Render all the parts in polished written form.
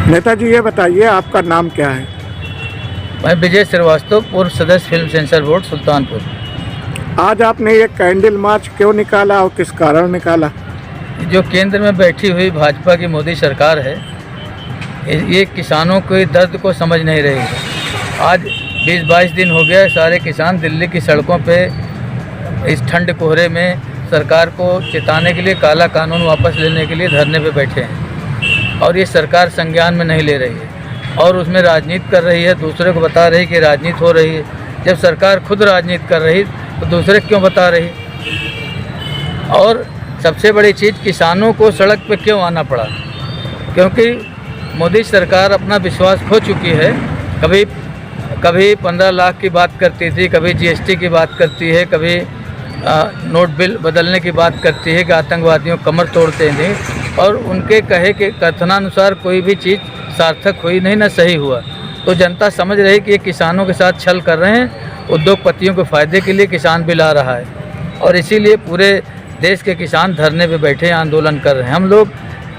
नेताजी ये बताइए आपका नाम क्या है? मैं विजय श्रीवास्तव, पूर्व सदस्य फिल्म सेंसर बोर्ड सुल्तानपुर। आज आपने ये कैंडल मार्च क्यों निकाला और किस कारण निकाला? जो केंद्र में बैठी हुई भाजपा की मोदी सरकार है, ये किसानों के दर्द को समझ नहीं रही है। आज 20-22 दिन हो गया, सारे किसान दिल्ली की सड़कों पे इस ठंड कोहरे में सरकार को चिताने के लिए, काला कानून वापस लेने के लिए धरने पे बैठे हैं और ये सरकार संज्ञान में नहीं ले रही है और उसमें राजनीति कर रही है, दूसरे को बता रही कि राजनीति हो रही है। जब सरकार खुद राजनीति कर रही तो दूसरे क्यों बता रही? और सबसे बड़ी चीज़, किसानों को सड़क पे क्यों आना पड़ा? क्योंकि मोदी सरकार अपना विश्वास खो चुकी है। कभी 15 लाख की बात करती थी, कभी जीएसटी की बात करती है, कभी नोट बिल बदलने की बात करती है कि आतंकवादियों कमर तोड़ते थे, और उनके कहे के कथनानुसार कोई भी चीज़ सार्थक हुई नहीं, ना सही हुआ। तो जनता समझ रही कि ये किसानों के साथ छल कर रहे हैं, उद्योगपतियों के फ़ायदे के लिए किसान बिल आ रहा है और इसीलिए पूरे देश के किसान धरने पे बैठे आंदोलन कर रहे हैं। हम लोग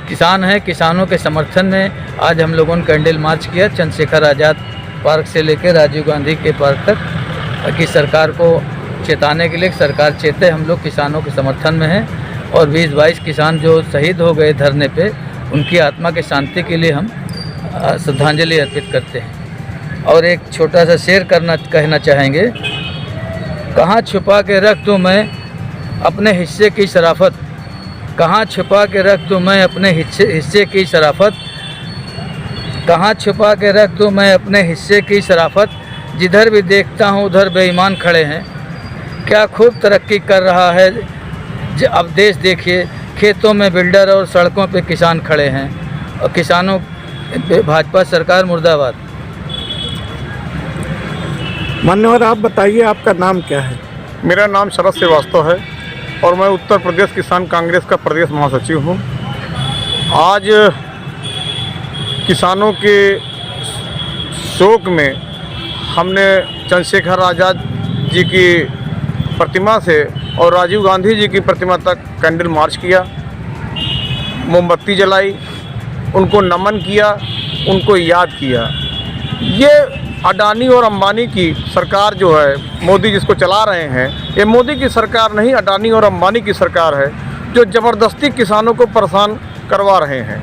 किसान हैं, किसानों के समर्थन में आज हम लोगों ने कैंडल मार्च किया चंद्रशेखर आज़ाद पार्क से लेकर राजीव गांधी के पार्क तक, कि सरकार को चेताने के लिए सरकार चेते। हम लोग किसानों के समर्थन में हैं और 20-22 किसान जो शहीद हो गए धरने पे, उनकी आत्मा की शांति के लिए हम श्रद्धांजलि अर्पित करते हैं। और एक छोटा सा शेर कहना चाहेंगे। कहाँ छुपा के रख दूँ मैं अपने हिस्से की शराफत, कहाँ छुपा के रख दूँ मैं अपने हिस्से की शराफत, कहाँ छुपा के रख दूँ मैं अपने हिस्से की शराफत, जिधर भी देखता हूँ उधर बेईमान खड़े हैं। क्या खूब तरक्की कर रहा है अब देश, देखिए खेतों में बिल्डर और सड़कों पे किसान खड़े हैं। और किसानों भाजपा सरकार मुर्दाबाद। मान्यवर, आप बताइए आपका नाम क्या है? मेरा नाम शरद श्रीवास्तव है और मैं उत्तर प्रदेश किसान कांग्रेस का प्रदेश महासचिव हूँ। आज किसानों के शोक में हमने चंद्रशेखर आज़ाद जी की प्रतिमा से और राजीव गांधी जी की प्रतिमा तक कैंडल मार्च किया, मोमबत्ती जलाई, उनको नमन किया, उनको याद किया। ये अडानी और अंबानी की सरकार जो है, मोदी जिसको चला रहे हैं, ये मोदी की सरकार नहीं, अडानी और अंबानी की सरकार है, जो ज़बरदस्ती किसानों को परेशान करवा रहे हैं।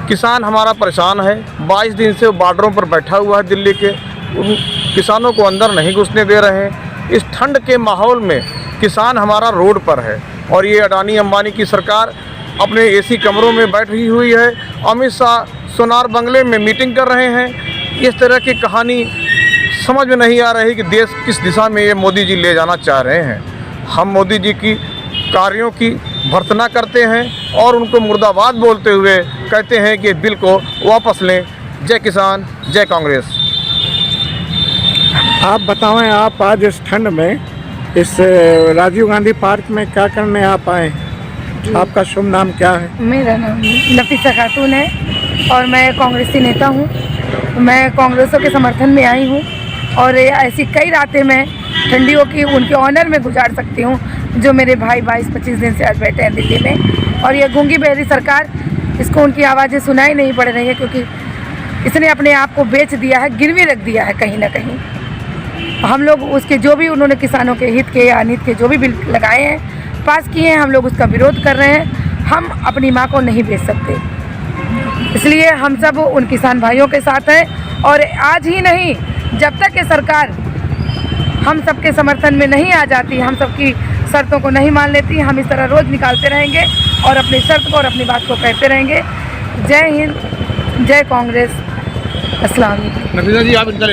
किसान हमारा परेशान है, 22 दिन से बॉर्डरों पर बैठा हुआ है दिल्ली के, उन किसानों को अंदर नहीं घुसने दे रहे हैं। इस ठंड के माहौल में किसान हमारा रोड पर है और ये अडानी अंबानी की सरकार अपने एसी कमरों में बैठी हुई है। अमित शाह सोनार बंगले में मीटिंग कर रहे हैं। इस तरह की कहानी समझ में नहीं आ रही कि देश किस दिशा में ये मोदी जी ले जाना चाह रहे हैं। हम मोदी जी की कार्यों की भर्त्सना करते हैं और उनको मुर्दाबाद बोलते हुए कहते हैं कि बिल को वापस लें। जय किसान, जय कांग्रेस। आप बताएं, आप आज इस ठंड में इस राजीव गांधी पार्क में क्या करने आप आए? आपका शुभ नाम क्या है? मेरा नाम नफीसा खातून है और मैं कांग्रेसी नेता हूँ। मैं कांग्रेसों के समर्थन में आई हूँ और ऐसी कई रातें मैं ठंडियों की उनके ऑनर में गुजार सकती हूँ, जो मेरे भाई 22-25 दिन से आज बैठे हैं दिल्ली में। और ये गूंगी बहरी सरकार, इसको उनकी आवाज़ें सुनाई नहीं पड़ रही है, क्योंकि इसने अपने आप को बेच दिया है, गिरवी रख दिया है कहीं ना कहीं। हम लोग उसके जो भी उन्होंने किसानों के हित के या अनित के जो भी बिल लगाए हैं, पास किए हैं, हम लोग उसका विरोध कर रहे हैं। हम अपनी माँ को नहीं बेच सकते, इसलिए हम सब उन किसान भाइयों के साथ हैं। और आज ही नहीं, जब तक ये सरकार हम सबके समर्थन में नहीं आ जाती, हम सबकी शर्तों को नहीं मान लेती, हम इस तरह रोज़ निकालते रहेंगे और अपनी शर्त को और अपनी बात को कहते रहेंगे। जय हिंद, जय कांग्रेस, अस्सलाम वालेकुम। नफीसा जी, आप इनका